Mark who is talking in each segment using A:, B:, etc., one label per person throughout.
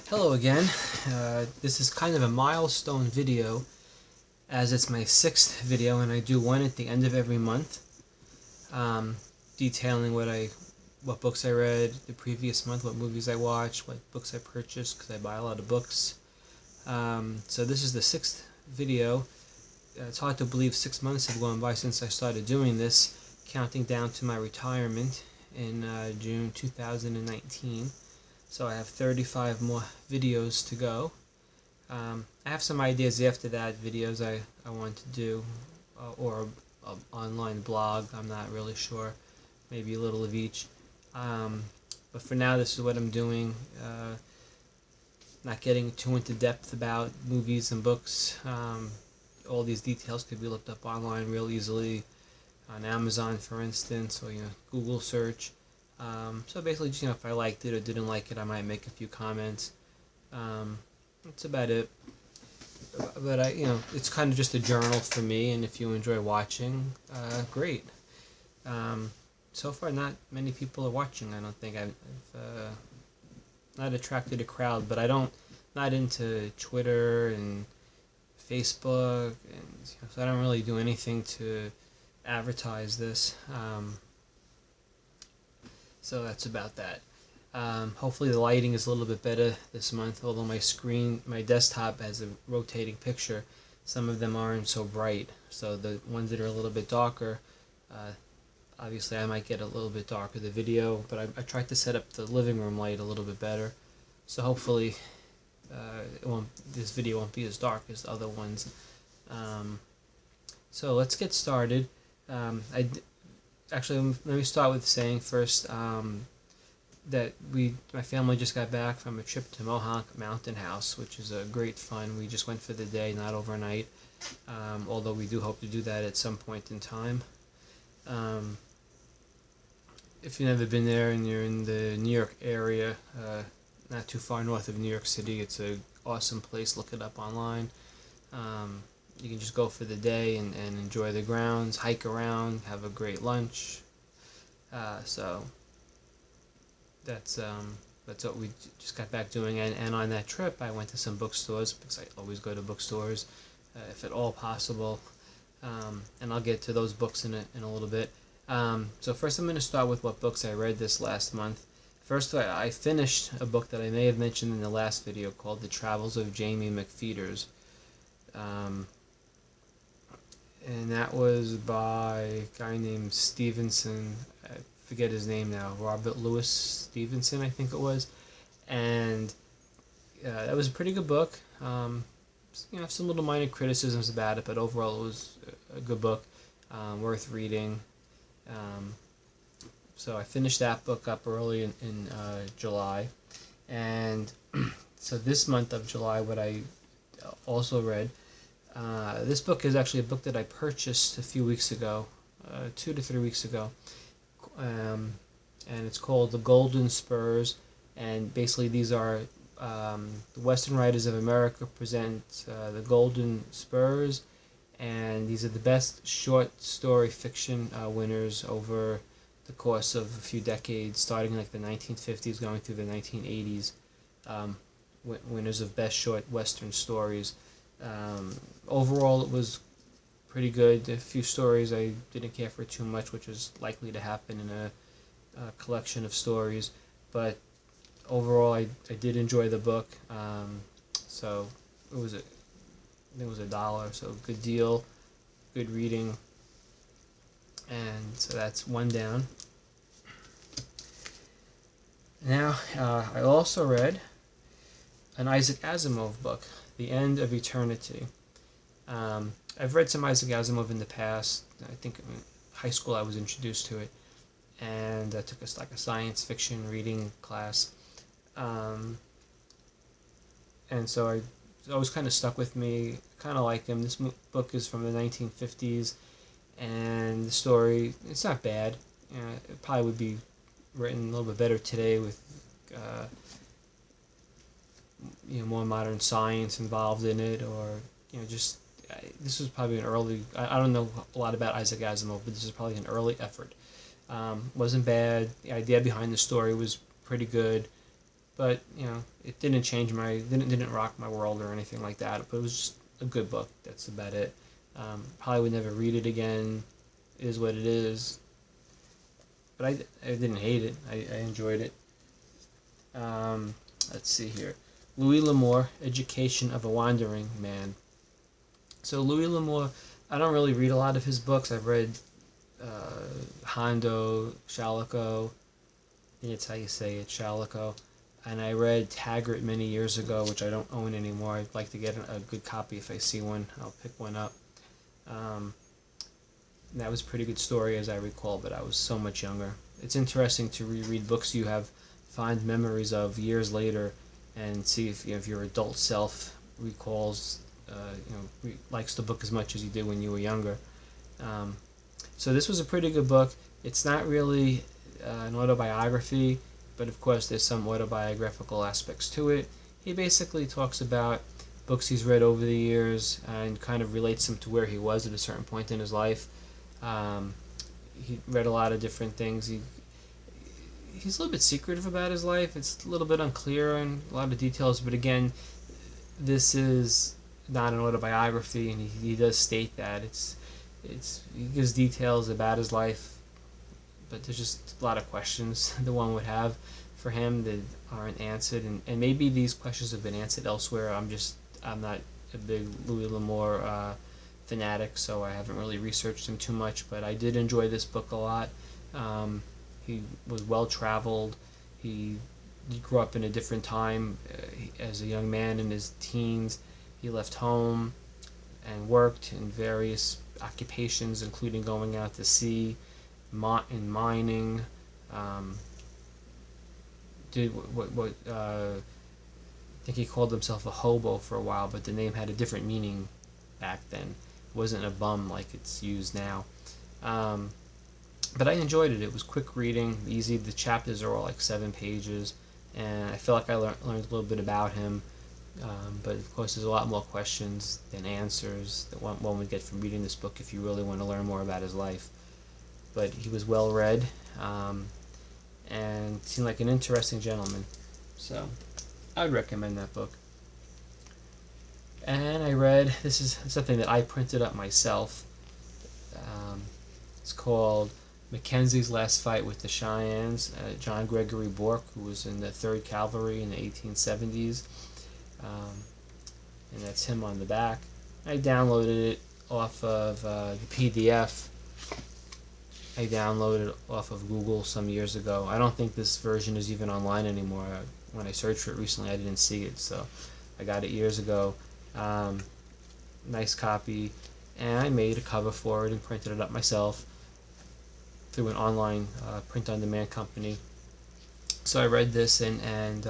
A: Hello again. This is kind of a milestone video as it's my 6th video, and I do one at the end of every month, detailing what books I read the previous month, what movies I watched, what books I purchased, because I buy a lot of books. So this is the 6th video. It's hard to believe 6 months have gone by since I started doing this, counting down to my retirement in June 2019. So I have 35 more videos to go. I have some ideas after that, videos I want to do, or an online blog, I'm not really sure, maybe a little of each. But for now, this is what I'm doing, not getting too into depth about movies and books. All these details could be looked up online real easily, on Amazon for instance, or Google search. So basically, just, if I liked it or didn't like it, I might make a few comments. That's about it. But it's kind of just a journal for me, and if you enjoy watching, great. So far, not many people are watching. I don't think I've not attracted a crowd, but not into Twitter and Facebook, and so I don't really do anything to advertise this. So that's about that. Hopefully the lighting is a little bit better this month, although my desktop has a rotating picture. Some of them aren't so bright, so the ones that are a little bit darker, obviously I might get a little bit darker the video, but I tried to set up the living room light a little bit better, so hopefully this video won't be as dark as the other ones. So let's get started. Actually, let me start with saying first that my family just got back from a trip to Mohawk Mountain House, which is a great fun. We just went for the day, not overnight, although we do hope to do that at some point in time. If you've never been there and you're in the New York area, not too far north of New York City, it's an awesome place. Look it up online. You can just go for the day and enjoy the grounds, hike around, have a great lunch. So that's what we just got back doing. And on that trip, I went to some bookstores, because I always go to bookstores, if at all possible. And I'll get to those books in a little bit. So first I'm going to start with what books I read this last month. First, I finished a book that I may have mentioned in the last video called The Travels of Jaimie McPheeters. And that was by a guy named Stevenson. I forget his name now. Robert Louis Stevenson, I think it was. And that was a pretty good book. Some little minor criticisms about it, but overall it was a good book, worth reading. So I finished that book up early in July. And so this month of July, what I also read, this book is actually a book that I purchased a few weeks ago, 2 to 3 weeks ago, and it's called The Golden Spurs, and basically these are the Western Writers of America present the Golden Spurs, and these are the best short story fiction winners over the course of a few decades, starting in like the 1950s, going through the 1980s, winners of best short Western stories. Overall, it was pretty good. A few stories I didn't care for too much, which is likely to happen in a collection of stories. But overall, I did enjoy the book. So it was $1, so good deal, good reading. And so that's one down. Now, I also read an Isaac Asimov book, The End of Eternity. I've read some Isaac Asimov in the past. I think in high school I was introduced to it, and I took a science fiction reading class. And so it always kind of stuck with me. Kind of like him. This book is from the 1950s, and the story, it's not bad. It probably would be written a little bit better today with more modern science involved in it, or just this was probably an early. I don't know a lot about Isaac Asimov, but this is probably an early effort. Wasn't bad. The idea behind the story was pretty good. but it didn't rock my world or anything like that. But it was just a good book. That's about it. Probably would never read it again. It is what it is. But I didn't hate it. I enjoyed it. Let's see here. Louis L'Amour, Education of a Wandering Man. So Louis L'Amour, I don't really read a lot of his books. I've read Hondo, Shalako, I think it's how you say it, Shalako. And I read Taggart many years ago, which I don't own anymore. I'd like to get a good copy if I see one. I'll pick one up. That was a pretty good story, as I recall, but I was so much younger. It's interesting to reread books you have fond memories of years later, and see if your adult self recalls, likes the book as much as you did when you were younger. So this was a pretty good book. It's not really an autobiography, but of course there's some autobiographical aspects to it. He basically talks about books he's read over the years and kind of relates them to where he was at a certain point in his life. He read a lot of different things. He's a little bit secretive about his life. It's a little bit unclear on a lot of details, but again, this is not an autobiography, and he does state that he gives details about his life, but there's just a lot of questions that one would have for him that aren't answered, and maybe these questions have been answered elsewhere. I'm not a big Louis L'Amour fanatic, so I haven't really researched him too much, but I did enjoy this book a lot. He was well traveled. He grew up in a different time as a young man in his teens. He left home and worked in various occupations, including going out to sea, in mining. Did what I think he called himself a hobo for a while, but the name had a different meaning back then. It wasn't a bum like it's used now. But I enjoyed it. It was quick reading, easy. The chapters are all like 7 pages, and I feel like I learned a little bit about him. But of course, there's a lot more questions than answers that one would get from reading this book if you really want to learn more about his life. But he was well read, and seemed like an interesting gentleman. So I'd recommend that book. And I read, this is something that I printed up myself. It's called Mackenzie's Last Fight with the Cheyennes. John Gregory Bourke, who was in the 3rd Cavalry in the 1870s. And that's him on the back. I downloaded it off of the PDF. I downloaded it off of Google some years ago. I don't think this version is even online anymore. When I searched for it recently, I didn't see it, so I got it years ago. Nice copy, and I made a cover for it and printed it up myself through an online print-on-demand company. So I read this, and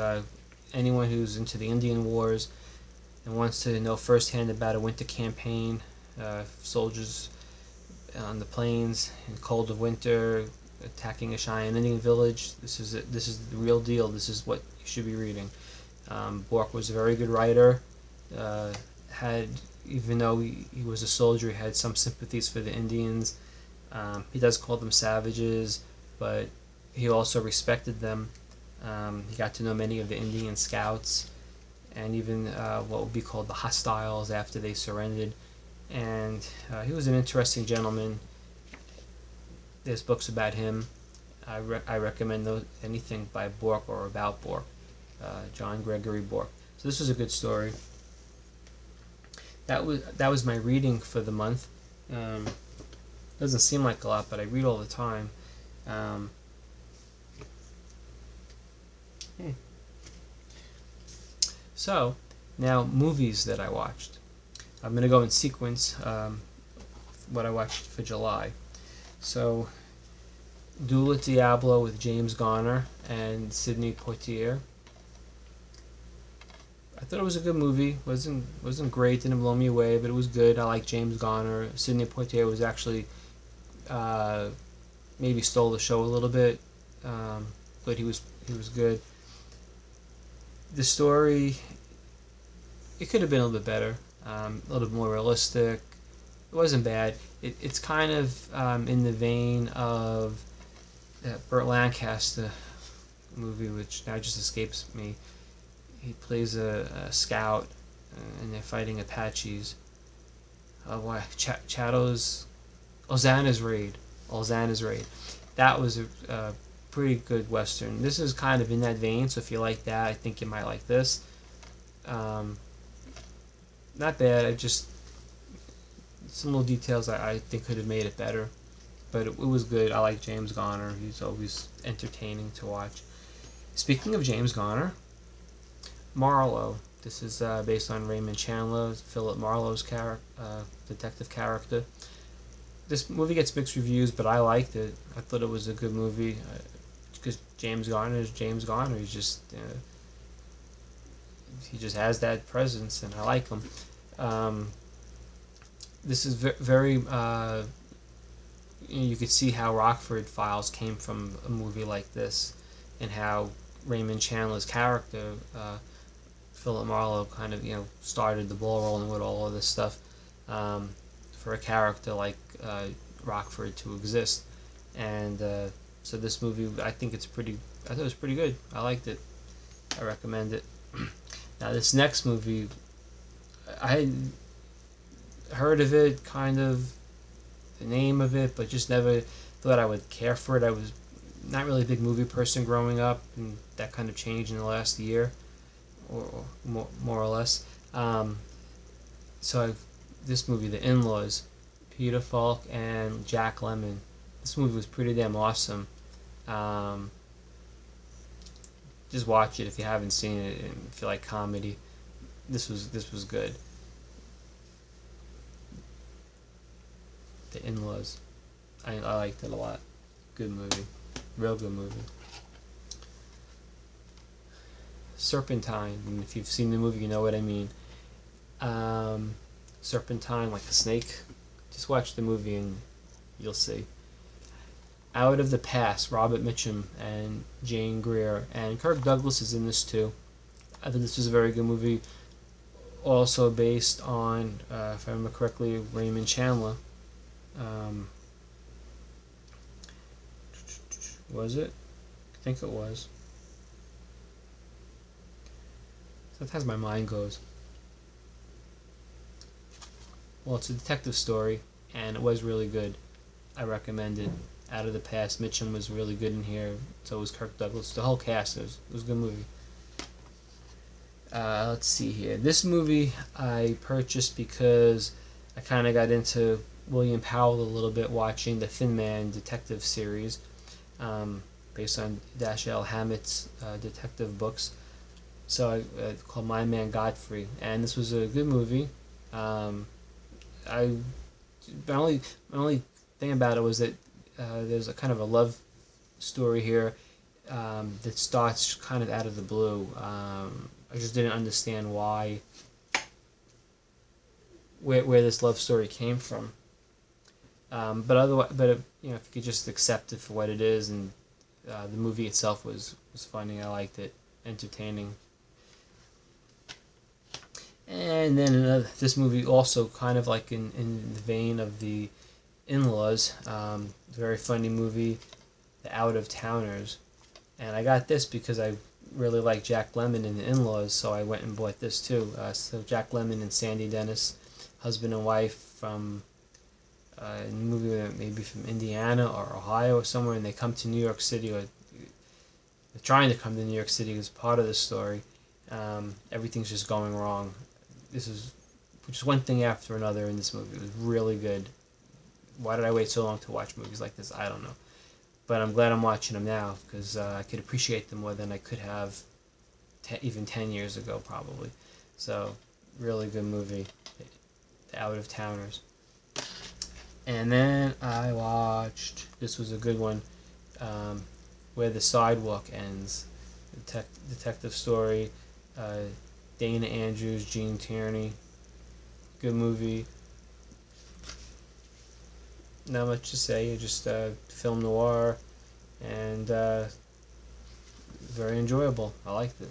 A: anyone who's into the Indian Wars and wants to know firsthand about a winter campaign, soldiers on the plains in the cold of winter attacking a Cheyenne Indian village, this is the real deal. This is what you should be reading. Bourke was a very good writer. Even though he was a soldier, he had some sympathies for the Indians. He does call them savages, but he also respected them. He got to know many of the Indian scouts, and even what would be called the hostiles after they surrendered. And he was an interesting gentleman. There's books about him. I recommend anything by Bourke or about Bourke. John Gregory Bourke. So this was a good story. That was my reading for the month. Doesn't seem like a lot, but I read all the time. So, now movies that I watched. I'm going to go in sequence what I watched for July. So, Duel at Diablo with James Garner and Sidney Poitier. I thought it was a good movie. Wasn't great, didn't blow me away, but it was good. I like James Garner. Sidney Poitier was actually maybe stole the show a little bit, but he was good. The story, it could have been a little bit better, a little bit more realistic. It wasn't bad. It's kind of in the vein of Burt Lancaster movie, which now just escapes me. He plays a scout, and they're fighting Apaches. Why? Ozana's Raid. Ozana's Raid. That was a pretty good Western. This is kind of in that vein, so if you like that, I think you might like this. Not bad. I just some little details I think could have made it better, but it was good. I like James Garner. He's always entertaining to watch. Speaking of James Garner, Marlowe. This is based on Raymond Chandler, Philip Marlowe's detective character. This movie gets mixed reviews, but I liked it. I thought it was a good movie because James Garner is James Garner. He just has that presence, and I like him. This is very. You could see how Rockford Files came from a movie like this, and how Raymond Chandler's character, Philip Marlowe, kind of started the ball rolling with all of this stuff for a character like Rockford to exist. And so this movie, I thought it was pretty good. I liked it. I recommend it. Now this next movie, I had heard of it, kind of the name of it, but just never thought I would care for it. I was not really a big movie person growing up, and that kind of changed in the last year, or more or less. This movie, The In-Laws, Peter Falk and Jack Lemmon. This movie was pretty damn awesome. Just watch it if you haven't seen it, and if you like comedy. This was good. The In-Laws. I liked it a lot. Good movie. Real good movie. Serpentine. And if you've seen the movie, you know what I mean. Serpentine, like a snake. Just watch the movie and you'll see. Out of the Past, Robert Mitchum and Jane Greer. And Kirk Douglas is in this too. I think this was a very good movie. Also based on, if I remember correctly, Raymond Chandler. Was it? I think it was. Sometimes my mind goes. Well, it's a detective story, and it was really good. I recommend it. Out of the Past, Mitchum was really good in here. So was Kirk Douglas. The whole cast, it was a good movie. Let's see here. This movie I purchased because I kind of got into William Powell a little bit, watching the Thin Man detective series, based on Dashiell Hammett's detective books. So I called My Man Godfrey, and this was a good movie. My only thing about it was that there's a kind of a love story here that starts kind of out of the blue. I just didn't understand where this love story came from. If you could just accept it for what it is, and the movie itself was funny. I liked it, entertaining. And then this movie also kind of like in the vein of The In-Laws, very funny movie, The Out of Towners. And I got this because I really like Jack Lemmon in The In-Laws, so I went and bought this too. So Jack Lemmon and Sandy Dennis, husband and wife from in the movie maybe from Indiana or Ohio or somewhere, and they come to New York City, or they're trying to come to New York City as part of the story. Everything's just going wrong. This is just one thing after another in this movie. It was really good. Why did I wait so long to watch movies like this? I don't know. But I'm glad I'm watching them now, because I could appreciate them more than I could have even 10 years ago, probably. So, really good movie. The Out of Towners. And then I watched, this was a good one, Where the Sidewalk Ends. Detective story. Dana Andrews, Gene Tierney. Good movie. Not much to say, just film noir, and very enjoyable. I liked it.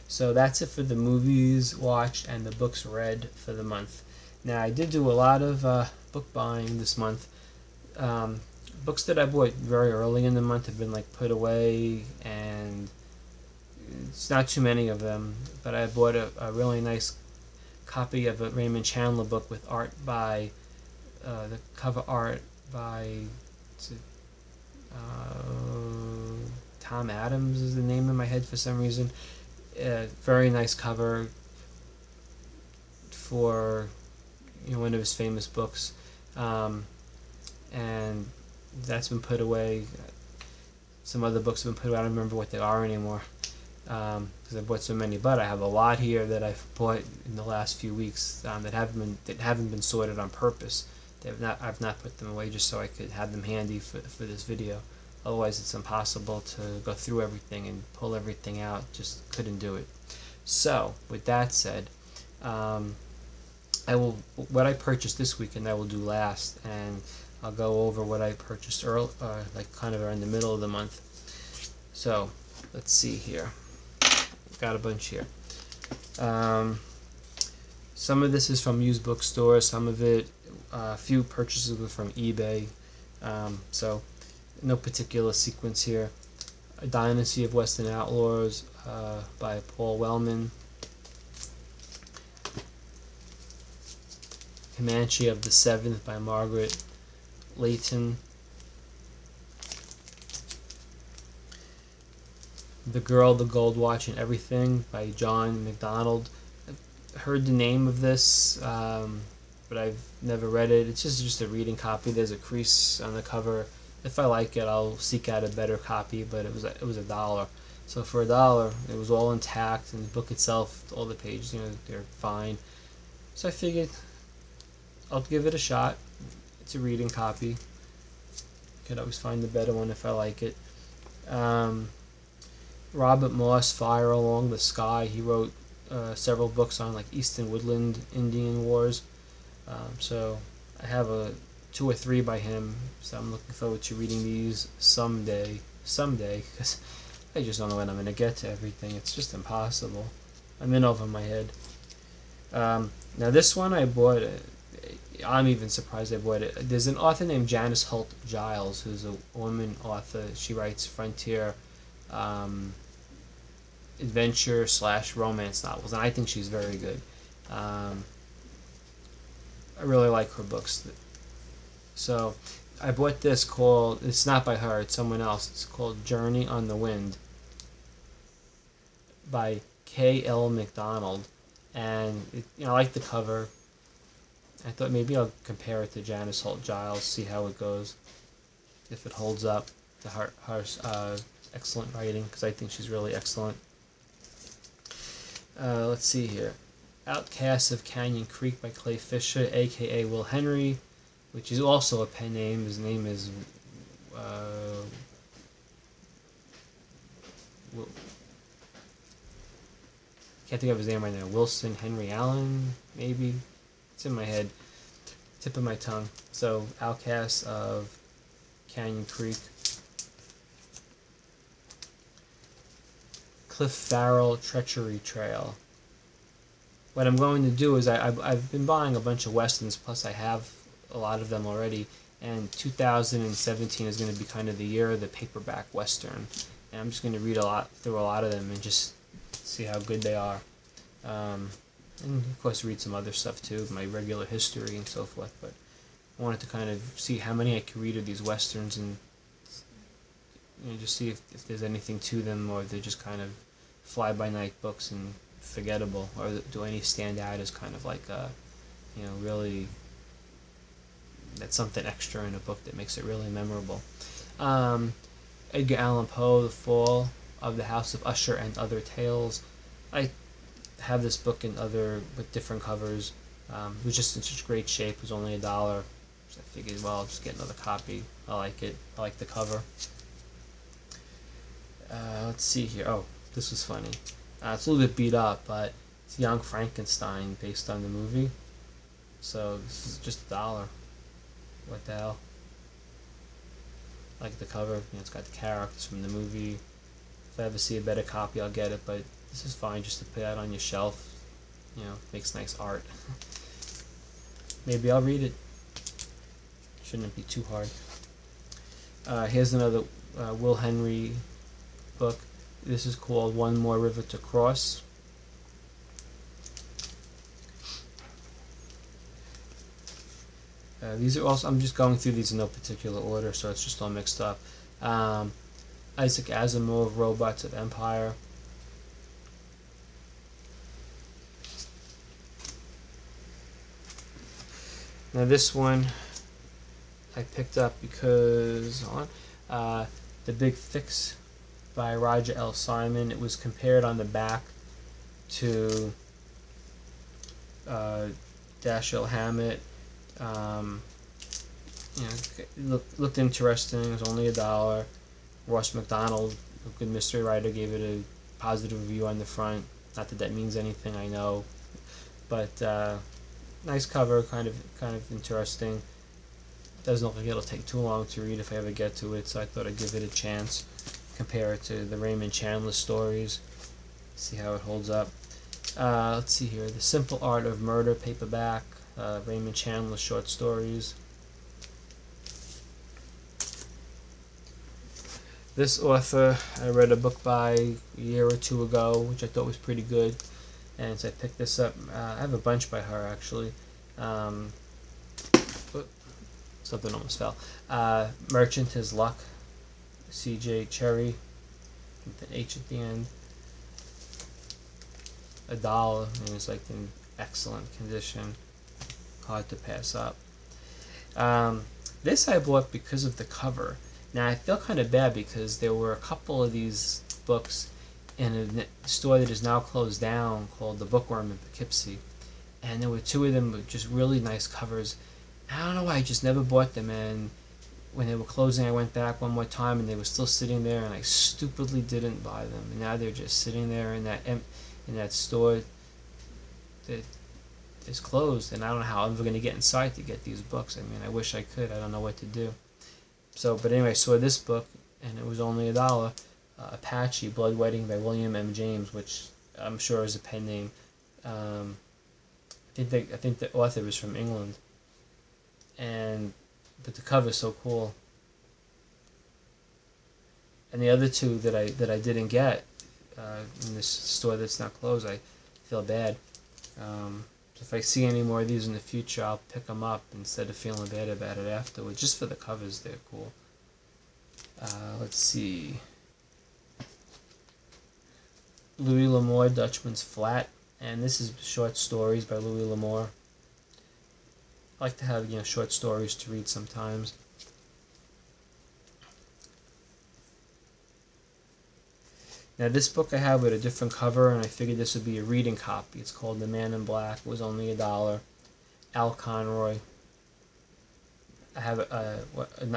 A: So that's it for the movies watched and the books read for the month. Now I did do a lot of book buying this month. Books that I bought very early in the month have been like put away, and it's not too many of them, but I bought a really nice copy of a Raymond Chandler book with art by, the cover art by Tom Adams is the name in my head for some reason. Very nice cover for one of his famous books, and that's been put away. Some other books have been put away. I don't remember what they are anymore because I bought so many. But I have a lot here that I've bought in the last few weeks that haven't been sorted on purpose. I've not put them away just so I could have them handy for this video. Otherwise, it's impossible to go through everything and pull everything out. Just couldn't do it. So, with that said, what I purchased this weekend I will do last, and I'll go over what I purchased early, like kind of around the middle of the month. So, let's see here. Got a bunch here. Some of this is from used bookstores. Some of it, a few purchases were from eBay. So, no particular sequence here. A Dynasty of Western Outlaws by Paul Wellman. Comanche of the Seventh by Margaret Leighton. The Girl, the Gold Watch, and Everything by John MacDonald. I've heard the name of this, but I've never read it. It's just a reading copy. There's a crease on the cover. If I like it, I'll seek out a better copy, but it was $1. So for $1, it was all intact, and the book itself, all the pages, they're fine. So I figured I'll give it a shot. It's a reading copy. Could always find a better one if I like it. Robert Moss, Fire Along the Sky. He wrote several books on like Eastern Woodland Indian Wars. So I have 2 or 3 by him. So I'm looking forward to reading these someday, because I just don't know when I'm going to get to everything. It's just impossible. I'm in over my head. Now this one I bought. I'm even surprised I bought it. There's an author named Janice Holt Giles, who's a woman author. She writes frontier adventure/romance novels, and I think she's very good. I really like her books. So I bought this called, it's not by her, it's someone else. It's called Journey on the Wind by K.L. MacDonald, and I like the cover. I thought maybe I'll compare it to Janice Holt Giles, see how it goes, if it holds up to her excellent writing, because I think she's really excellent. Let's see here. Outcasts of Canyon Creek by Clay Fisher, a.k.a. Will Henry, which is also a pen name. His name is can't think of his name right now. Wilson Henry Allen, maybe. It's in my head, tip of my tongue. So, Outcasts of Canyon Creek. Cliff Farrell, Treachery Trail. What I'm going to do is I've been buying a bunch of westerns, plus I have a lot of them already, and 2017 is going to be kind of the year of the paperback western, and I'm just going to read through a lot of them and just see how good they are. And of course read some other stuff too, my regular history and so forth, but I wanted to kind of see how many I could read of these westerns and just see if there's anything to them, or if they're just kind of fly-by-night books and forgettable, or do any stand out as kind of like really, that's something extra in a book that makes it really memorable. Edgar Allan Poe, The Fall of the House of Usher and Other Tales. I have this book with different covers. It was just in such great shape. It was only $1. So I figured, well, I'll just get another copy. I like it. I like the cover. Let's see here. Oh, this was funny. It's a little bit beat up, but it's Young Frankenstein based on the movie. So this is just $1. What the hell? I like the cover. It's got the characters from the movie. If I ever see a better copy, I'll get it, but this is fine just to put out on your shelf. Makes nice art. Maybe I'll read it. Shouldn't be too hard. Here's another Will Henry book. This is called One More River to Cross. These are also, I'm just going through these in no particular order, so it's just all mixed up. Isaac Asimov, Robots of Empire. Now this one I picked up because The Big Fix by Roger L. Simon. It was compared on the back to Dashiell Hammett. Looked interesting. It was only $1. Ross McDonald, a good mystery writer, gave it a positive review on the front. Not that that means anything, I know, but nice cover, kind of interesting. Doesn't look like it'll take too long to read if I ever get to it, so I thought I'd give it a chance. Compare it to the Raymond Chandler stories, see how it holds up. Let's see here, The Simple Art of Murder paperback, Raymond Chandler short stories. This author I read a book by a year or two ago, which I thought was pretty good, and so I picked this up. I have a bunch by her actually. Something almost fell. Merchant His Luck, C.J. Cherry, with an H at the end. $1, and it's like in excellent condition, hard to pass up. This I bought because of the cover. Now I feel kind of bad because there were a couple of these books in a store that is now closed down called The Bookworm in Poughkeepsie, and there were two of them with just really nice covers. I don't know why I just never bought them, and when they were closing I went back one more time and they were still sitting there, and I stupidly didn't buy them, and now they're just sitting there in that store that is closed, and I don't know how I'm ever going to get inside to get these books. I mean, I wish I could. I don't know what to do. So, but anyway, I saw this book, and it was only $1. Apache, Blood Wedding by William M. James, which I'm sure is a pen name. I think the author was from England, but the cover is so cool. And the other two that I didn't get in this store that's not closed, I feel bad. So if I see any more of these in the future, I'll pick them up instead of feeling bad about it afterwards. Just for the covers, they're cool. Let's see. Louis L'Amour, Dutchman's Flat, and this is short stories by Louis L'Amour. I like to have short stories to read sometimes. Now this book I have with a different cover, and I figured this would be a reading copy. It's called The Man in Black. It was only $1. Al Conroy. I have a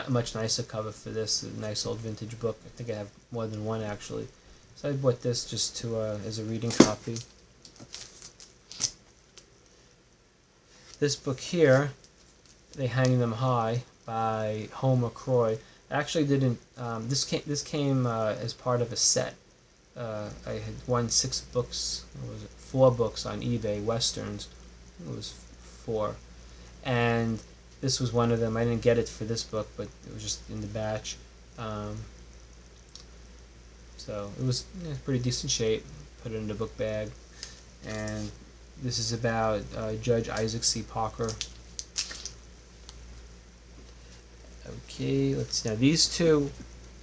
A: much nicer cover for this, a nice old vintage book. I think I have more than one actually. So I bought this just to as a reading copy. This book here, They Hang Them High by Homer Croy. I actually didn't. This came as part of a set. I had won 6 books, or was it 4 books on eBay, Westerns. It was 4. And this was one of them. I didn't get it for this book, but it was just in the batch. So it was pretty decent shape. Put it in the book bag. And this is about Judge Isaac C. Parker. Okay, let's see. Now these two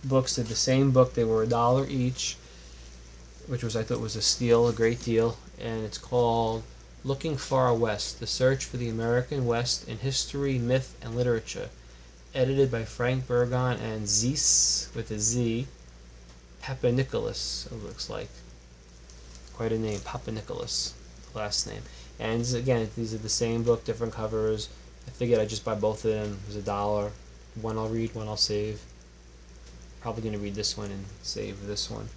A: books are the same book. They were $1 each, which I thought was a steal, a great deal, and it's called Looking Far West, The Search for the American West in History, Myth, and Literature, edited by Frank Burgon and Zeese, with a Z, Papanicolaou, it looks like. Quite a name, Papanicolaou, last name. And again, these are the same book, different covers. I figured I'd just buy both of them. It was $1. One I'll read, one I'll save. Probably going to read this one and save this one.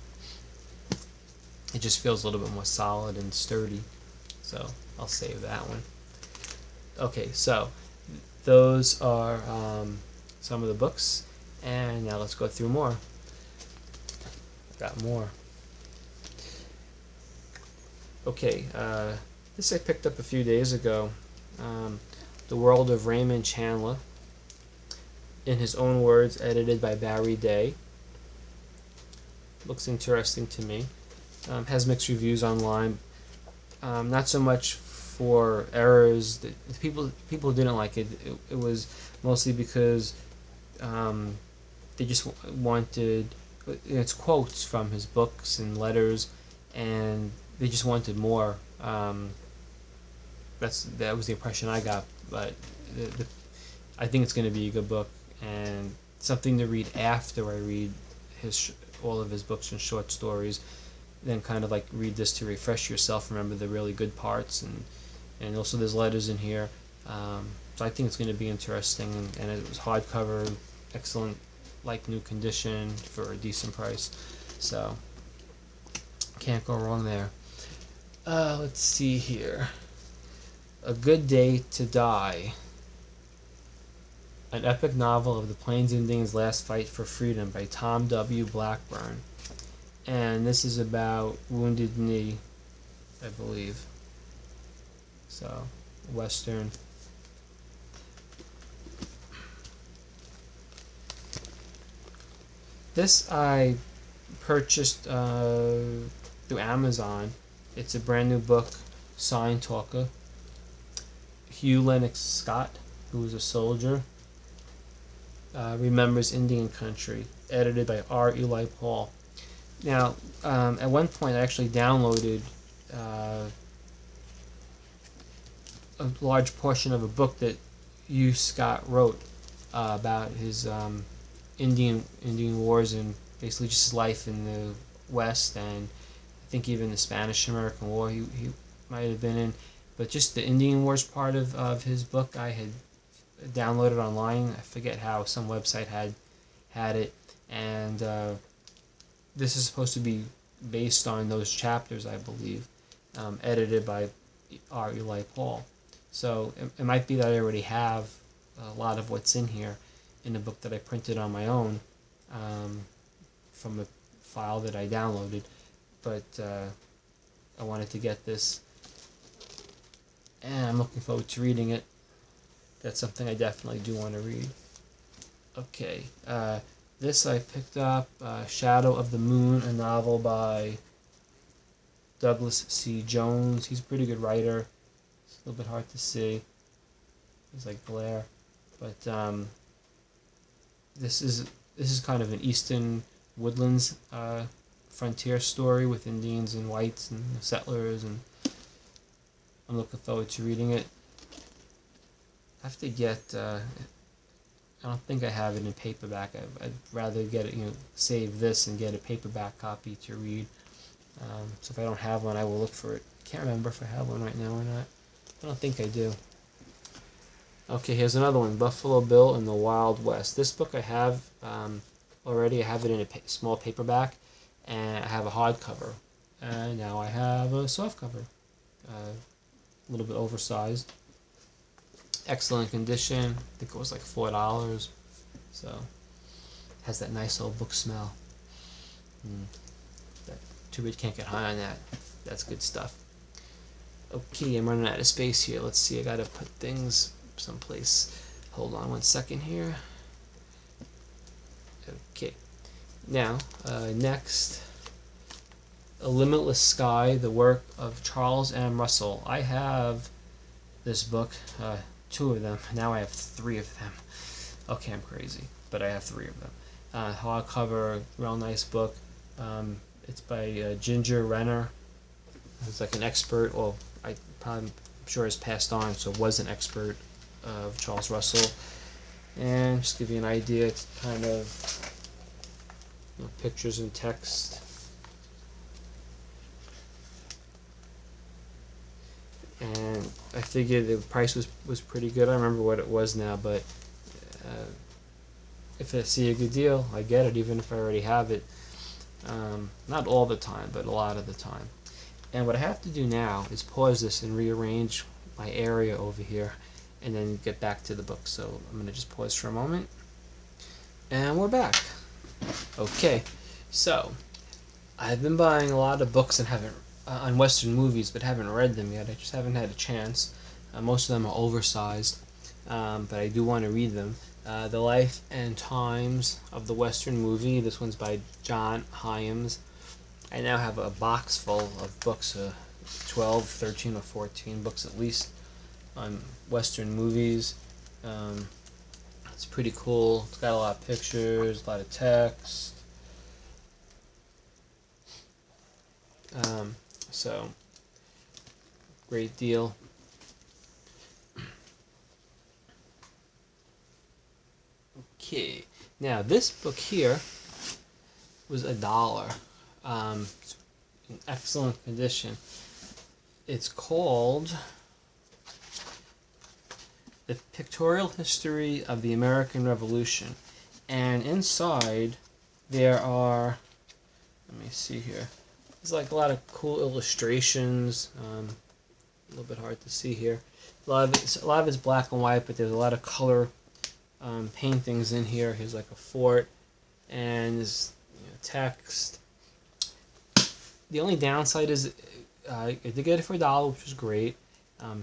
A: It just feels a little bit more solid and sturdy, so I'll save that one. Okay, so those are some of the books, and now let's go through more. Got more. Okay, this I picked up a few days ago. The World of Raymond Chandler, in his own words, edited by Barry Day. looks interesting to me. Has mixed reviews online. Not so much for errors. People didn't like it. It was mostly because they just wanted, it's quotes from his books and letters, and they just wanted more. That was the impression I got. But I think it's going to be a good book and something to read after I read all of his books and short stories. Then kind of like read this to refresh yourself, remember the really good parts, and also there's letters in here. So I think it's going to be interesting, and it was hardcover, excellent, like new condition for a decent price. So can't go wrong there. Let's see here. A Good Day to Die. An epic novel of the Plains Indians' last fight for freedom by Tom W. Blackburn. And this is about Wounded Knee, I believe. So, Western. This I purchased through Amazon. It's a brand new book, Sign Talker. Hugh Lennox Scott, who was a soldier, remembers Indian country, edited by R. Eli Paul. Now, at one point, I actually downloaded a large portion of a book that Hugh Scott wrote about his Indian wars and basically just his life in the West, and I think even the Spanish-American War he might have been in. But just the Indian Wars part of his book I had downloaded online. I forget how, some website had it, and this is supposed to be based on those chapters, I believe, edited by R. Eli Paul. So it might be that I already have a lot of what's in here in a book that I printed on my own from a file that I downloaded, but I wanted to get this, and I'm looking forward to reading it. That's something I definitely do want to read. Okay, this I picked up, Shadow of the Moon, a novel by Douglas C. Jones. He's a pretty good writer. It's a little bit hard to see. It's like glare, but this is kind of an Eastern Woodlands frontier story with Indians and whites and settlers, and I'm looking forward to reading it. I have to get. I don't think I have it in paperback. I'd rather get it, save this and get a paperback copy to read. So if I don't have one, I will look for it. Can't remember if I have one right now or not. I don't think I do. Okay, here's another one, Buffalo Bill in the Wild West. This book I have already. I have it in a small paperback, and I have a hardcover. And now I have a softcover. A little bit oversized. Excellent condition. I think it was like $4. So has that nice old book smell. Too bad you can't get high on that. That's good stuff. Okay, I'm running out of space here. Let's see, I gotta put things someplace. Hold on one second here. Okay. Now, next, A Limitless Sky, the work of Charles M. Russell. I have this book, 2 of them. Now I have 3 of them. Okay, I'm crazy, but I have 3 of them. Hardcover, real nice book. It's by Ginger Renner. He's like an expert. Well, I'm sure has passed on, so was an expert of Charles Russell. And just to give you an idea, it's kind of pictures and text. And I figured the price was pretty good. I don't remember what it was now, but if I see a good deal, I get it, even if I already have it. Not all the time, but a lot of the time. And what I have to do now is pause this and rearrange my area over here, and then get back to the book. So I'm going to just pause for a moment, and we're back. Okay, so I've been buying a lot of books and haven't on Western movies, but haven't read them yet. I just haven't had a chance. Most of them are oversized, but I do want to read them. The Life and Times of the Western Movie. This one's by John Hyams. I now have a box full of books, 12, 13, or 14 books at least, on Western movies. It's pretty cool. It's got a lot of pictures, a lot of text. So, great deal. Okay, now this book here was $1. It's in excellent condition. It's called The Pictorial History of the American Revolution, and inside there are, let me see here, there's like a lot of cool illustrations. A little bit hard to see here. A lot of it's black and white, but there's a lot of color paintings in here. Here's like a fort, and there's text. The only downside is I did get it for $1, which was great.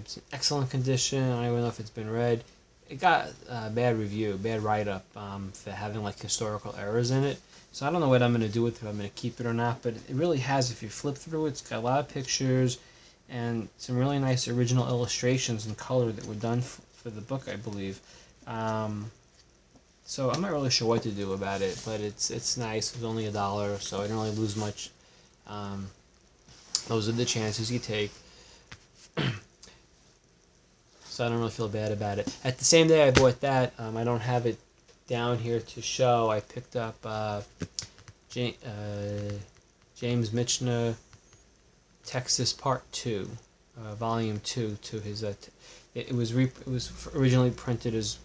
A: It's in excellent condition. I don't even know if it's been read. It got a bad review, bad write-up for having like historical errors in it. So I don't know what I'm going to do with it, if I'm going to keep it or not, but it really has, if you flip through it, it's got a lot of pictures and some really nice original illustrations in color that were done for the book, I believe. So I'm not really sure what to do about it, but it's nice. It was only $1, so I didn't really lose much. Those are the chances you take. So I don't really feel bad about it. At the same day I bought that, I don't have it down here to show. I picked up James Michener, Texas Part 2, Volume 2 to his. It was originally printed as,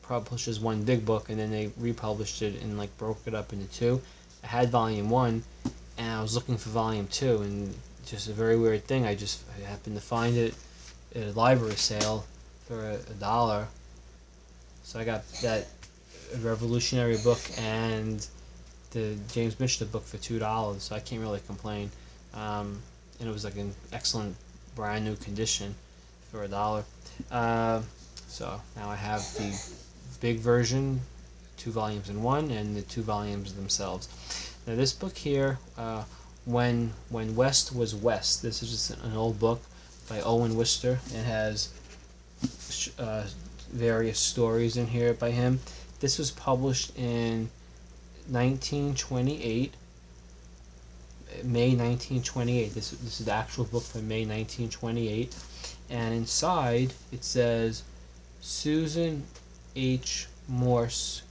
A: published as one big book, and then they republished it and like broke it up into two. I had Volume 1, and I was looking for Volume 2, and just a very weird thing. I happened to find it at a library sale for $1. So I got that revolutionary book and the James Michener book for $2, so I can't really complain. And it was like in excellent brand new condition for $1. So now I have the big version, 2 volumes in one, and the 2 volumes themselves. Now this book here, when West was West, this is just an old book by Owen Wister. It has various stories in here by him. This was published in 1928, May 1928. This is the actual book from May 1928, and inside it says Susan H. Morse.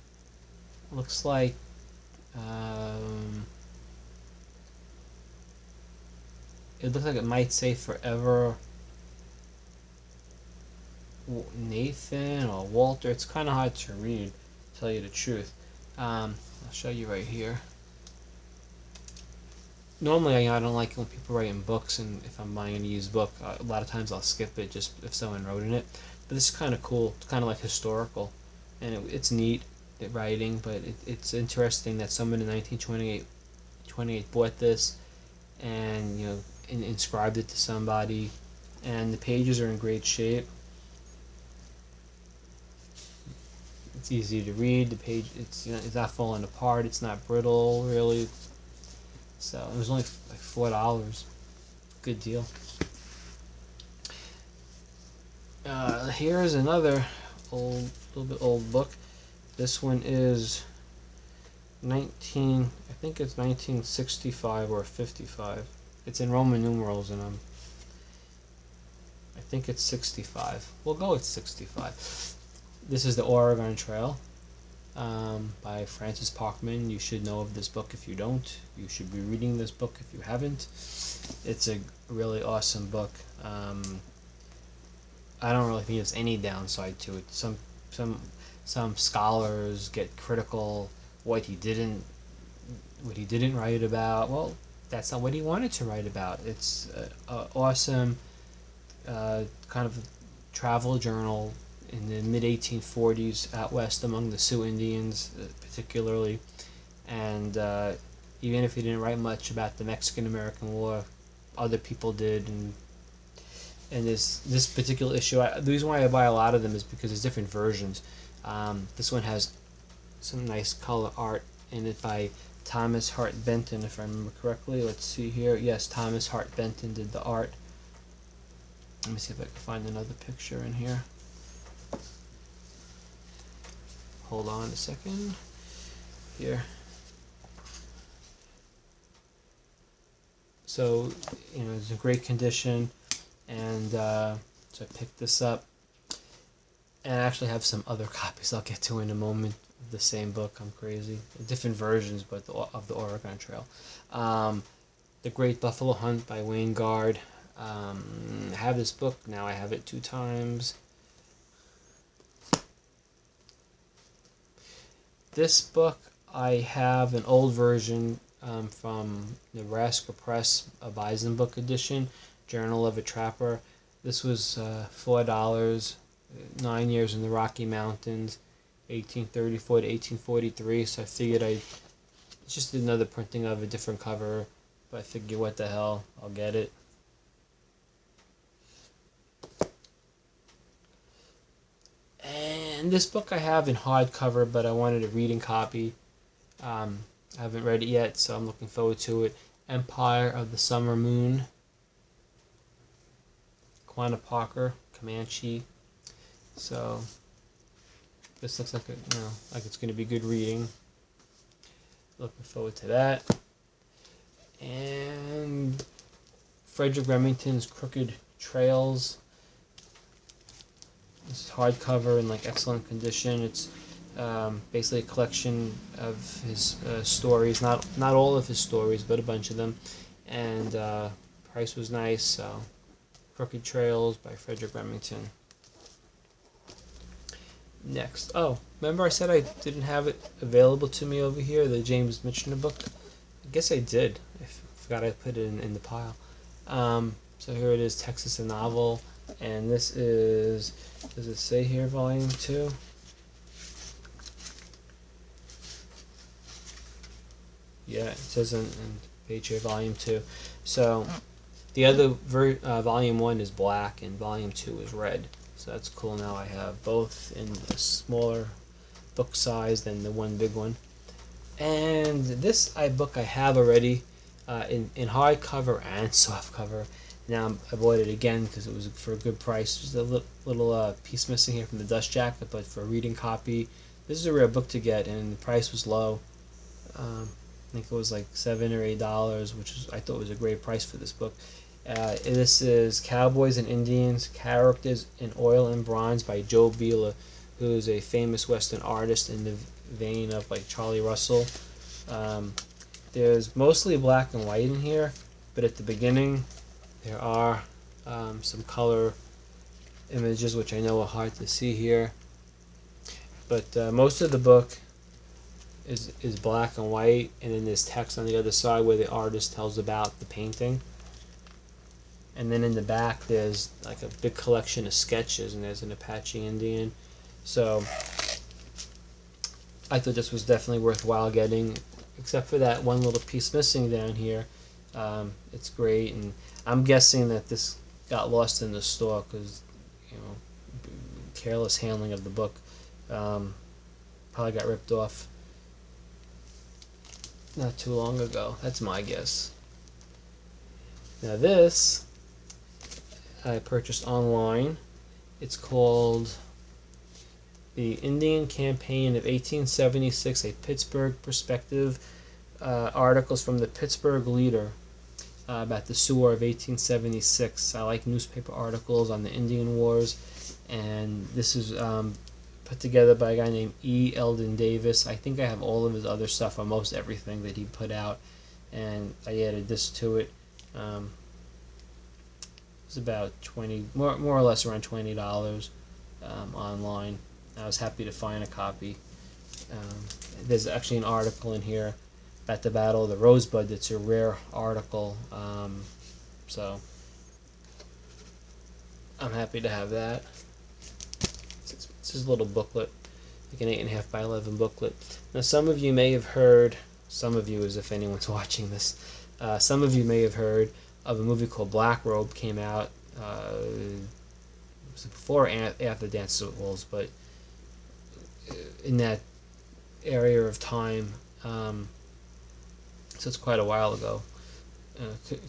A: Looks like it looks like it might say Forever Nathan or Walter. It's kind of hard to read, to tell you the truth. I'll show you right here. Normally I don't like when people write in books, and if I'm buying a used book, a lot of times I'll skip it just if someone wrote in it. But this is kind of cool. It's kind of like historical, and it's neat writing, but it's interesting that someone in 1928 bought this and inscribed it to somebody, and the pages are in great shape. It's easy to read. The page, it's not falling apart. It's not brittle, really. So it was only like $4. Good deal. Here's another little bit old book. This one is I think it's 1965 or 55. It's in Roman numerals, and I think it's 65. We'll go with 65. This is the Oregon Trail by Francis Parkman. You should know of this book if you don't. You should be reading this book if you haven't. It's a really awesome book. I don't really think there's any downside to it. Some scholars get critical what he didn't write about. Well, that's not what he wanted to write about. It's an awesome kind of travel journal in the mid-1840s out west among the Sioux Indians, particularly. And even if he didn't write much about the Mexican-American War, other people did. And this particular issue, the reason why I buy a lot of them is because there's different versions. This one has some nice color art in it by Thomas Hart Benton, if I remember correctly. Let's see here. Yes, Thomas Hart Benton did the art. Let me see if I can find another picture in here. Hold on a second. Here. So, it's in great condition, and so I picked this up. And I actually have some other copies I'll get to in a moment of the same book. I'm crazy. Different versions, but of the Oregon Trail. The Great Buffalo Hunt by Wayne Guard. I have this book now. I have it 2 times. This book, I have an old version from Nebraska Press, a Bison Book edition, Journal of a Trapper. This was $4. 9 years in the Rocky Mountains, 1834 to 1843. So I figured it's just another printing of a different cover, but I figured, what the hell, I'll get it. And this book I have in hardcover, but I wanted a reading copy. I haven't read it yet, so I'm looking forward to it. Empire of the Summer Moon. Quanah Parker, Comanche. So this looks like like it's going to be good reading. Looking forward to that. And Frederick Remington's Crooked Trails. This is hardcover in excellent condition. It's basically a collection of his stories, not all of his stories, but a bunch of them. And price was nice. So Crooked Trails by Frederick Remington. Next. Oh, remember I said I didn't have it available to me over here, the James Michener book? I guess I did. I forgot I put it in the pile. So here it is, Texas a Novel. And this is, does it say here, Volume 2? Yeah, it says in page here, Volume 2. So the other Volume 1 is black and Volume 2 is red. So that's cool. Now I have both in a smaller book size than the one big one. And this book I have already in hardcover and softcover. Now I bought it again because it was for a good price. Just a little piece missing here from the dust jacket, but for a reading copy, this is a rare book to get, and the price was low. I think it was like $7 or $8, which I thought was a great price for this book. This is Cowboys and Indians, Characters in Oil and Bronze by Joe Bila, who is a famous Western artist in the vein of Charlie Russell. There's mostly black and white in here, but at the beginning there are some color images, which I know are hard to see here. But most of the book is black and white, and then there's text on the other side where the artist tells about the painting. And then in the back there's a big collection of sketches, and there's an Apache Indian. So I thought this was definitely worthwhile getting, except for that one little piece missing down here. It's great, and I'm guessing that this got lost in the store because, careless handling of the book. Probably got ripped off not too long ago. That's my guess. Now this I purchased online. It's called The Indian Campaign of 1876, a Pittsburgh Perspective. Articles from the Pittsburgh Leader about the Sioux War of 1876. I like newspaper articles on the Indian Wars, and this is put together by a guy named E. Eldon Davis. I think I have all of his other stuff, almost everything that he put out, and I added this to it. It's about more or less around $20 online. I was happy to find a copy. There's actually an article in here about the Battle of the Rosebud. That's a rare article, so I'm happy to have that. It's just a little booklet, like an 8.5 by 11 booklet. Now some of you may have heard, some of you as if anyone's watching this, some of you may have heard of a movie called Black Robe. Came out was before or after Dances with Wolves, but in that area of time. So it's quite a while ago.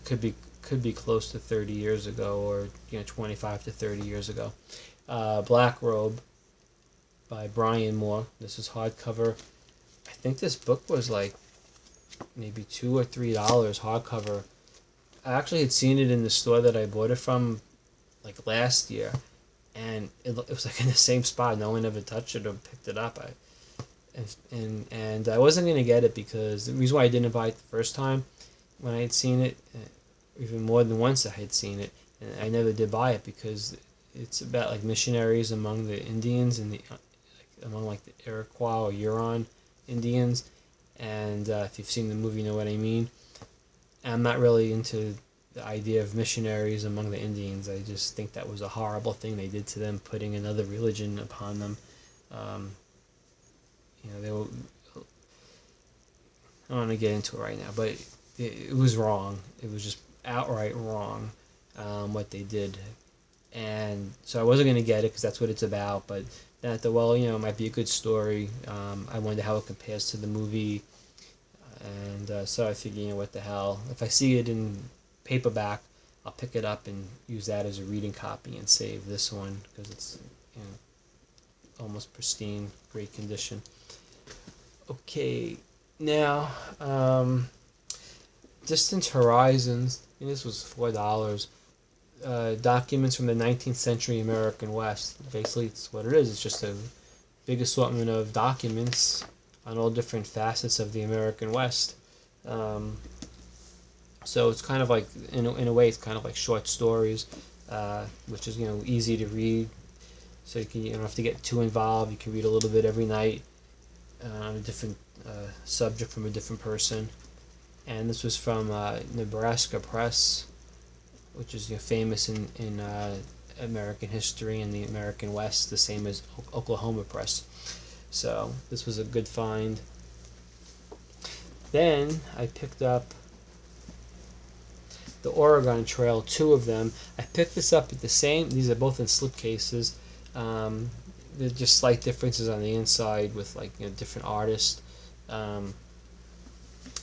A: Could be close to 30 years ago, or 25 to 30 years ago. Black Robe by Brian Moore. This is hardcover. I think this book was like maybe $2 or $3 hardcover. I actually had seen it in the store that I bought it from like last year, and it was like in the same spot. No one ever touched it or picked it up. And I wasn't gonna get it because the reason why I didn't buy it the first time when I had seen it, even more than once I had seen it, and I never did buy it because it's about like missionaries among the Indians and among like the Iroquois or Huron Indians, and if you've seen the movie, you know what I mean. I'm not really into the idea of missionaries among the Indians. I just think that was a horrible thing they did to them, putting another religion upon them. They were. I don't want to get into it right now, but it was wrong. It was just outright wrong what they did, and so I wasn't going to get it because that's what it's about. But then I thought, it might be a good story. I wonder how it compares to the movie, and so I figured, what the hell? If I see it in paperback, I'll pick it up and use that as a reading copy and save this one because it's almost pristine, great condition. Okay, now Distant Horizons. I think this was $4. Documents from the 19th century American West. Basically, it's what it is. It's just a big assortment of documents on all different facets of the American West. So it's kind of like, in a way, it's kind of like short stories, which is easy to read. So you don't have to get too involved. You can read a little bit every night on a different subject from a different person. And this was from Nebraska Press, which is famous in American history and the American West, the same as Oklahoma Press. So this was a good find. Then I picked up the Oregon Trail, 2 of them. I picked this up at the same. These are both in slipcases. There's just slight differences on the inside with different artists.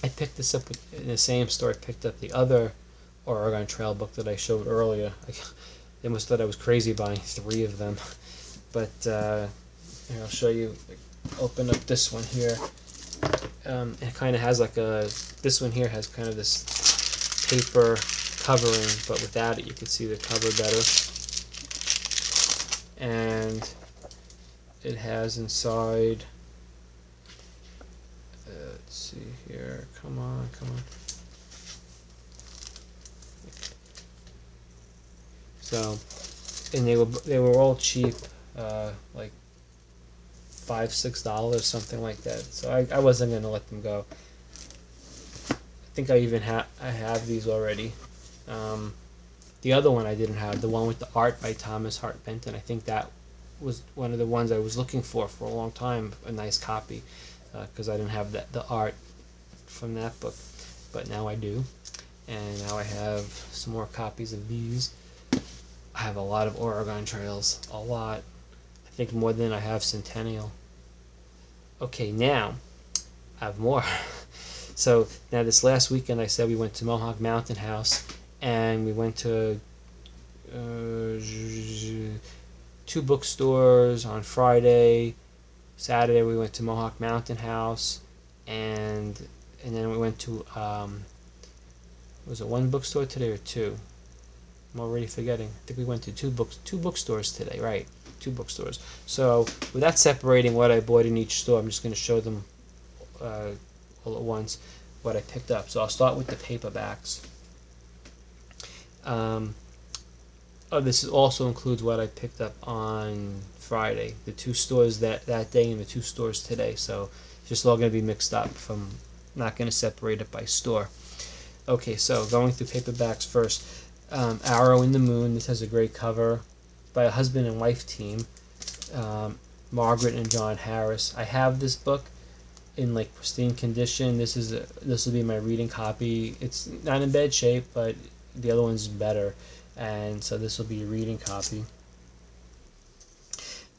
A: I picked this up in the same store I picked up the other Oregon Trail book that I showed earlier. They must have thought I was crazy buying 3 of them. But here, I'll show you. Open up this one here. It kind of has this one here has kind of this paper covering, but without it you can see the cover better. And it has inside, let's see here, come on. So, and they were all cheap, like $5-6, something like that. So I wasn't gonna let them go. I think I even have these already. The other one I didn't have, the one with the art by Thomas Hart Benton. I think that was one of the ones I was looking for a long time, a nice copy, because I didn't have the art from that book, but now I do, and now I have some more copies of these. I have a lot of Oregon Trails, a lot. I think more than I have Centennial. Okay, now I have more. So now this last weekend I said we went to Mohawk Mountain House, and we went to 2 bookstores on Friday. Saturday we went to Mohawk Mountain House, and then we went to was it 1 bookstore today or 2? I'm already forgetting. I think we went to 2 bookstores today, right? 2 bookstores. So without separating what I bought in each store, I'm just going to show them all at once what I picked up. So I'll start with the paperbacks. This also includes what I picked up on Friday. The 2 stores that day and the 2 stores today. So it's just all going to be mixed up. I'm not going to separate it by store. Okay, so going through paperbacks first. Arrow in the Moon. This has a great cover by a husband and wife team, Margaret and John Harris. I have this book in pristine condition. This will be my reading copy. It's not in bad shape, but the other one's better, and so this will be a reading copy.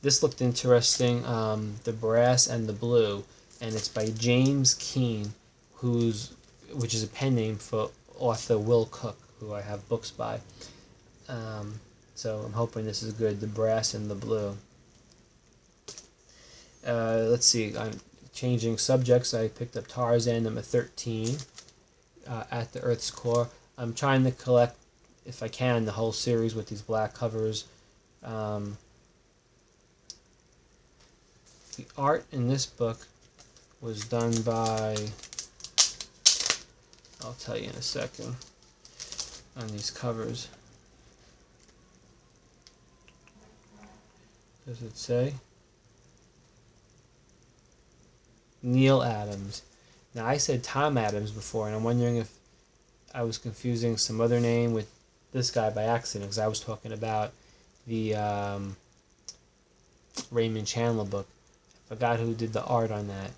A: This looked interesting, The Brass and the Blue, and it's by James Keene, which is a pen name for author Will Cook, who I have books by. So I'm hoping this is good, The Brass and the Blue. Let's see, I'm changing subjects. I picked up Tarzan number 13, At the Earth's Core. I'm trying to collect, if I can, the whole series with these black covers. The art in this book was done by, I'll tell you in a second, on these covers. Does it say? Neil Adams. Now, I said Tom Adams before, and I'm wondering if I was confusing some other name with this guy by accident, because I was talking about the Raymond Chandler book. I forgot who did the art on that.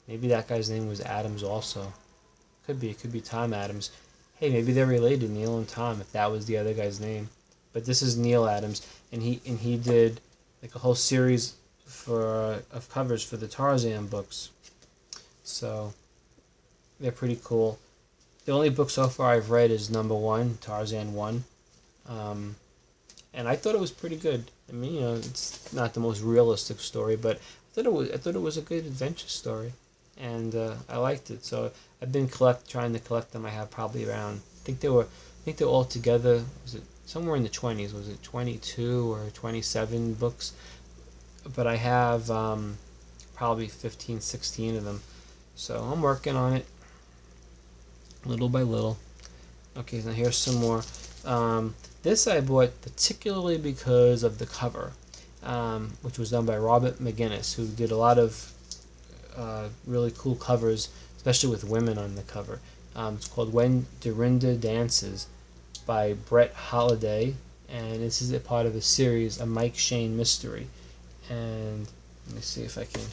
A: Maybe that guy's name was Adams also. Could be. It could be Tom Adams. Hey, maybe they're related, Neil and Tom, if that was the other guy's name. But this is Neil Adams, and he did like a whole series of covers for the Tarzan books. So they're pretty cool. The only book so far I've read is number 1, Tarzan 1. And I thought it was pretty good. I mean, it's not the most realistic story, but I thought it was a good adventure story, and I liked it. So I've been trying to collect them. I have probably around, I think they're all together. Was it somewhere in the 20s? Was it 22 or 27 books? But I have probably 15, 16 of them. So I'm working on it, little by little. Okay, now here's some more. This I bought particularly because of the cover, which was done by Robert McGinnis, who did a lot of really cool covers, especially with women on the cover. It's called When Dorinda Dances by Brett Holliday, and this is a part of a series, a Mike Shane mystery. And let me see if I can.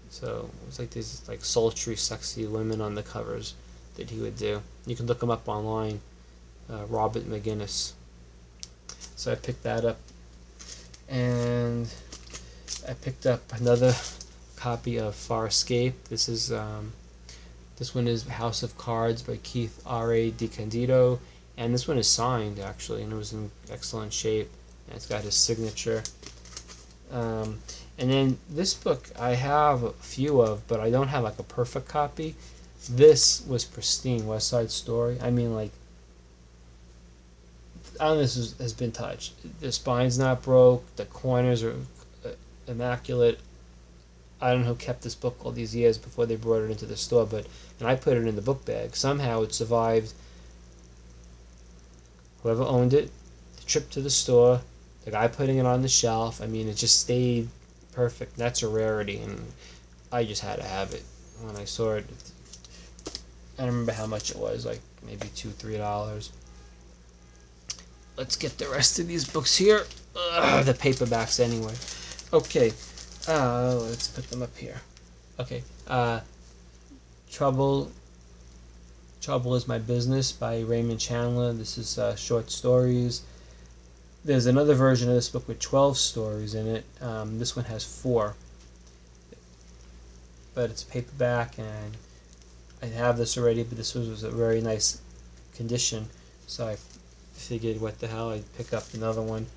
A: So it's like these like sultry, sexy women on the covers that he would do. You can look him up online, Robert McGinnis. So I picked that up, and I picked up another copy of Farscape. This one is House of Cards by Keith R.A. DiCandido, and this one is signed actually, and it was in excellent shape. And it's got his signature. And then this book I have a few of, but I don't have like a perfect copy. This was pristine, West Side Story. I mean, like, none of this has been touched. The spine's not broke. The corners are immaculate. I don't know who kept this book all these years before they brought it into the store, and I put it in the book bag. Somehow it survived whoever owned it, the trip to the store, the guy putting it on the shelf. I mean, it just stayed perfect. That's a rarity, and I just had to have it. When I saw it, I don't remember how much it was, like maybe $2, $3. Let's get the rest of these books here. The paperbacks anyway. Okay, let's put them up here. Okay, Trouble is My Business by Raymond Chandler. This is short stories. There's another version of this book with 12 stories in it. This one has 4. But it's paperback, and I have this already, but this was a very nice condition. So I figured, what the hell, I'd pick up another one.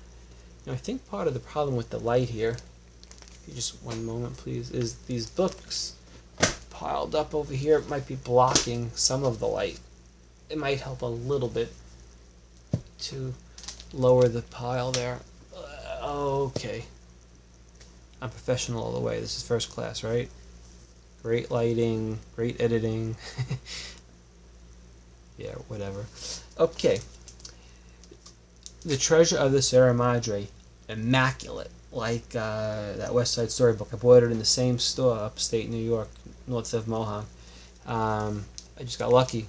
A: Now, I think part of the problem with the light here, if you just one moment please, is these books piled up over here might be blocking some of the light. It might help a little bit to lower the pile there. Okay. I'm professional all the way. This is first class, right? Great lighting, great editing. Yeah, whatever. Okay. The Treasure of the Sierra Madre. Immaculate. Like that West Side Story book. I bought it in the same store, upstate New York, north of Mohawk. I just got lucky.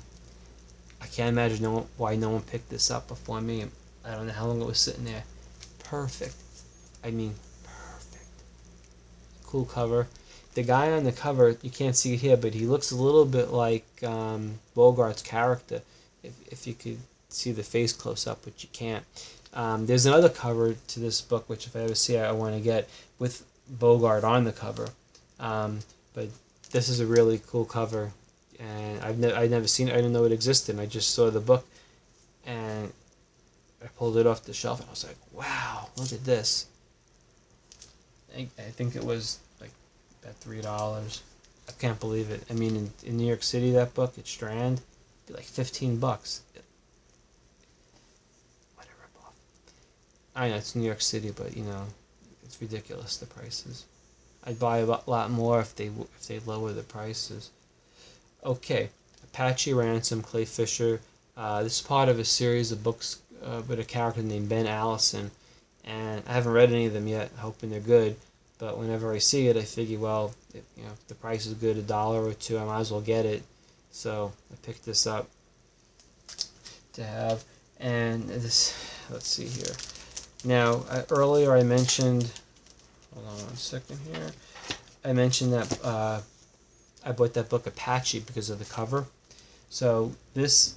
A: I can't imagine why no one picked this up before me. I don't know how long it was sitting there. Perfect. I mean, perfect. Cool cover. The guy on the cover, you can't see it here, but he looks a little bit like Bogart's character, if you could see the face close up, which you can't. There's another cover to this book, which if I ever see it, I want to get, with Bogart on the cover. But this is a really cool cover, and I'd never seen it. I didn't know it existed. I just saw the book, and I pulled it off the shelf, and I was like, wow, look at this. I think it was like about $3. I can't believe it. I mean, in New York City, that book at Strand, it'd be like $15. What a ripoff. I know it's New York City, but you know, it's ridiculous, the prices. I'd buy a lot more if they lower the prices. Okay, Apache Ransom, Clay Fisher. This is part of a series of books with a character named Ben Allison, and I haven't read any of them yet, hoping they're good. But whenever I see it, I figure, well, if the price is good, $1 or $2, I might as well get it. So I picked this up to have, and this. Let's see here. Now, earlier I mentioned. Hold on 1 second here. I mentioned that I bought that book Apache because of the cover. So this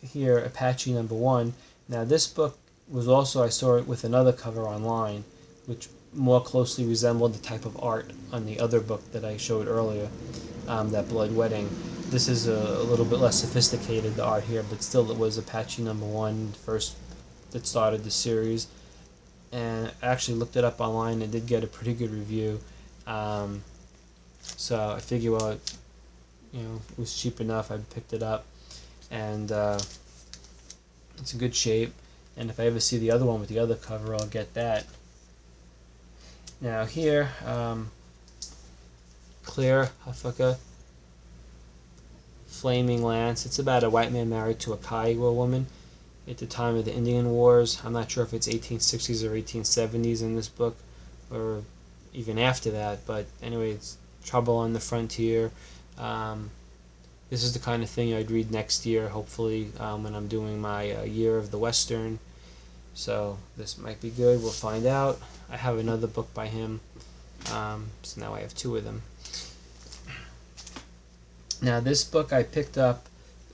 A: here, Apache #1. Now this book was also, I saw it with another cover online, which more closely resembled the type of art on the other book that I showed earlier, that Blood Wedding. This is a little bit less sophisticated, the art here, but still it was Apache #1, first that started the series. And I actually looked it up online and did get a pretty good review. So I figured, well, it was cheap enough. I picked it up, and it's in good shape. And if I ever see the other one with the other cover, I'll get that. Now here, Claire Huffaker, Flaming Lance. It's about a white man married to a Kiowa woman at the time of the Indian Wars. I'm not sure if it's 1860s or 1870s in this book, or even after that, but anyway, it's trouble on the frontier. This is the kind of thing I'd read next year, hopefully, when I'm doing my year of the Western. So this might be good. We'll find out. I have another book by him, so now I have 2 of them. Now this book I picked up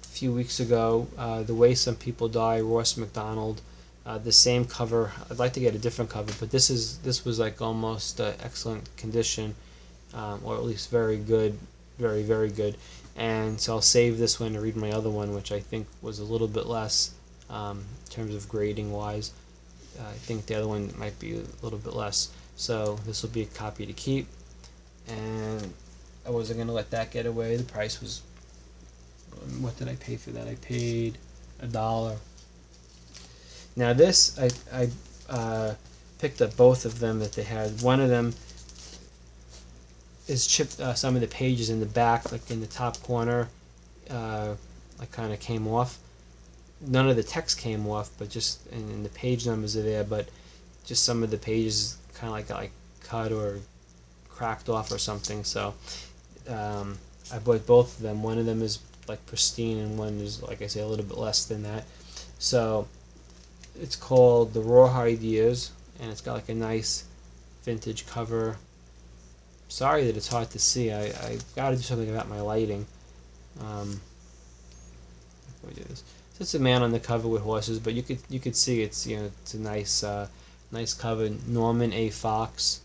A: a few weeks ago, The Way Some People Die, Ross MacDonald. The same cover. I'd like to get a different cover, but this was like almost excellent condition, or at least very good, very, very good. And so I'll save this one to read my other one, which I think was a little bit less in terms of grading wise. I think the other one might be a little bit less. So this will be a copy to keep, and I wasn't going to let that get away. The price was, what did I pay for that? I paid $1. Now this, I picked up both of them that they had. One of them is chipped, some of the pages in the back, like in the top corner, like kind of came off. None of the text came off, but just, and the page numbers are there, but just some of the pages kind of like got cut or cracked off or something. So I bought both of them. One of them is like pristine, and one is, like I say, a little bit less than that. So it's called The Rawhide Years, and it's got like a nice vintage cover. Sorry that it's hard to see. I got to do something about my lighting. So it's a man on the cover with horses, but you could see it's it's a nice cover. Norman A. Fox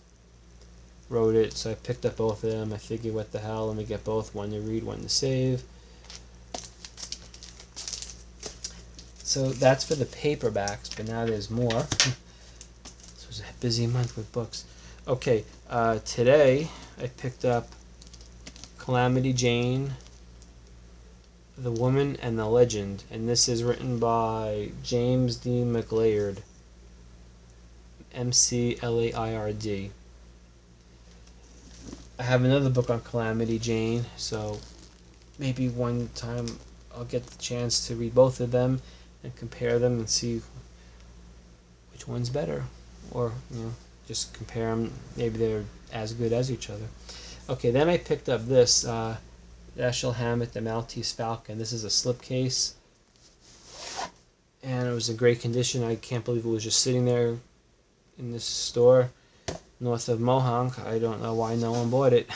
A: wrote it, so I picked up both of them. I figured, what the hell, let me get both, one to read, one to save. So that's for the paperbacks, but now there's more. This was a busy month with books. Okay, today I picked up Calamity Jane, The Woman and the Legend, and this is written by James D. McLaird, McLaird. I have another book on Calamity Jane, so maybe one time I'll get the chance to read both of them and compare them and see which one's better, or just compare them. Maybe they're as good as each other. Okay, then I picked up this Dashiell Hammett, the Maltese Falcon. This is a slipcase, and it was in great condition. I can't believe it was just sitting there in this store north of Mohonk. I don't know why no one bought it.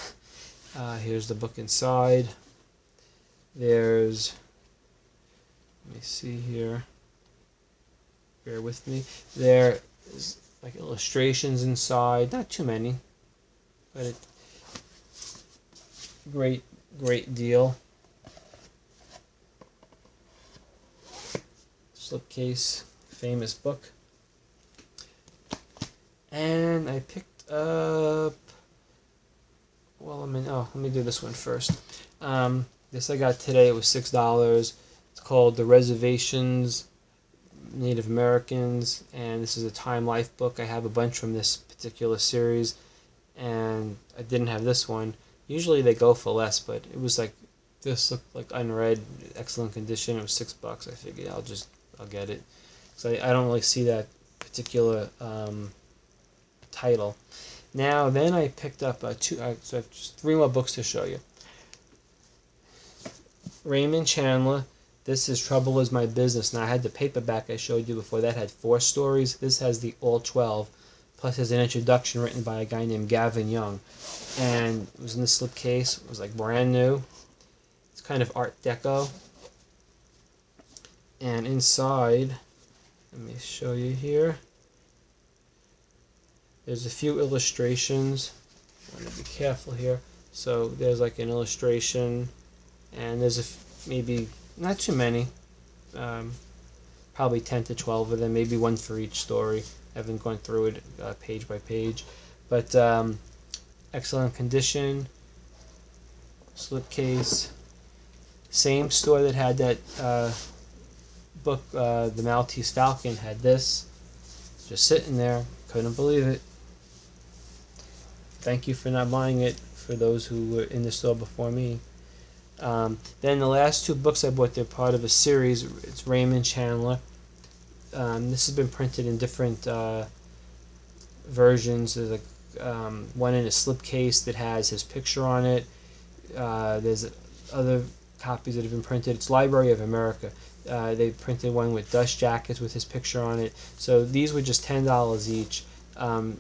A: Here's the book inside. There's, let me see here. bear with me. There is like illustrations inside, not too many, but great deal. Slipcase, famous book. And I picked up, well, let me do this one first. This I got today. It was $6. It's called The Reservations, Native Americans, and this is a Time Life book. I have a bunch from this particular series, and I didn't have this one. Usually they go for less, but it was like, this looked like unread, excellent condition. It was $6. I figured I'll get it. So I don't really see that particular title. Now then I picked up so I have just 3 more books to show you. Raymond Chandler, this is Trouble Is My Business. Now I had the paperback I showed you before, that had 4 stories. This has the all 12, plus there's an introduction written by a guy named Gavin Young. And it was in the slipcase. It was like brand new. It's kind of Art Deco. And inside, let me show you here. There's a few illustrations. I want to be careful here. So there's like an illustration, and there's maybe not too many, probably 10 to 12 of them, maybe one for each story. I haven't gone through it page by page, but excellent condition. Slipcase. Same store that had that book, The Maltese Falcon, had this. Just sitting there. Couldn't believe it. Thank you for not buying it, for those who were in the store before me. Then the last 2 books I bought, they're part of a series. It's Raymond Chandler. This has been printed in different versions. There's one in a slipcase that has his picture on it. There's other copies that have been printed. It's Library of America. They printed one with dust jackets with his picture on it. So these were just $10 each.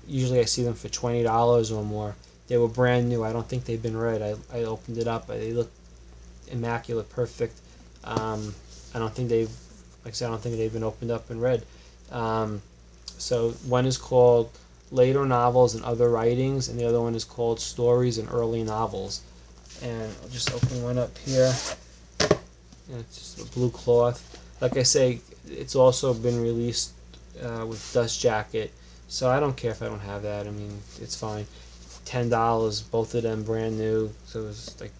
A: Usually I see them for $20 or more. They were brand new. I don't think they've been read. I opened it up. They look immaculate, perfect. I don't think they've been opened up and read. So one is called Later Novels and Other Writings, and the other one is called Stories and Early Novels. And I'll just open one up here. And it's just a blue cloth. Like I say, it's also been released with dust jacket, so I don't care if I don't have that. I mean, it's fine. $10, both of them brand new. So it was like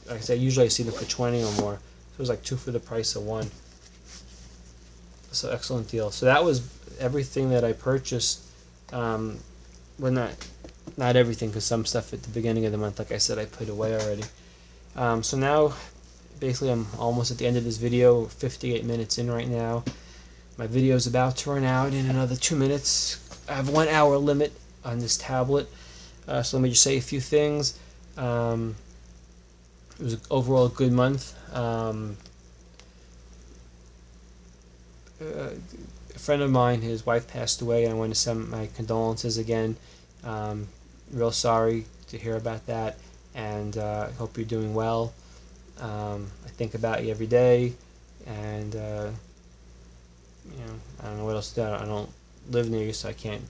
A: I said, usually I see them for 20 or more. So it was like 2 for the price of 1. So excellent deal. So that was everything that I purchased. Well, not everything, because some stuff at the beginning of the month, like I said, I put away already. So now, basically, I'm almost at the end of this video. 58 minutes in right now. My video is about to run out in another 2 minutes. I have 1 hour limit on this tablet. So let me just say a few things. It was overall a good month. A friend of mine, his wife passed away, and I want to send my condolences again. Real sorry to hear about that, and I hope you're doing well. I think about you every day, and I don't know what else to do. I don't live near you, so I can't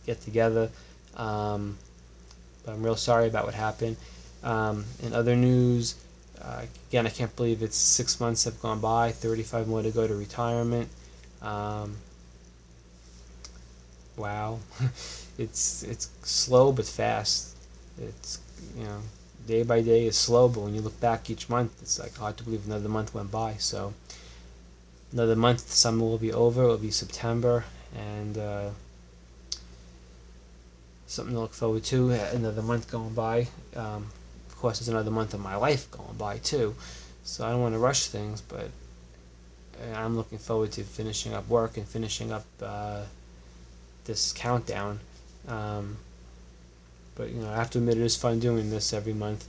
A: get together. But I'm real sorry about what happened. In other news, again, I can't believe it's 6 months have gone by, 35 more to go to retirement. Wow. It's slow but fast. It's, day by day is slow, but when you look back each month, it's like hard to believe another month went by. So another month, the summer will be over. It will be September, and something to look forward to. Another month going by. Of course, there's another month of my life going by too, so I don't want to rush things, but I'm looking forward to finishing up work and finishing up this countdown. But I have to admit, it is fun doing this every month.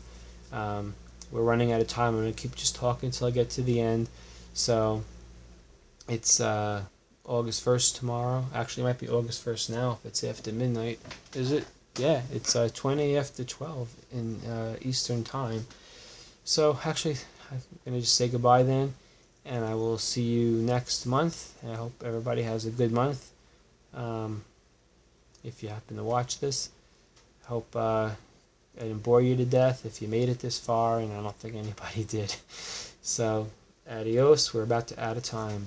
A: We're running out of time. I'm going to keep just talking until I get to the end. So it's August 1st tomorrow. Actually, it might be August 1st now if it's after midnight. Is it? Yeah, it's 20 after 12 in Eastern time. So actually, I'm going to just say goodbye then. and I will see you next month. I hope everybody has a good month. If you happen to watch this, I hope I didn't bore you to death if you made it this far, and I don't think anybody did. So, adios. We're about to out of time.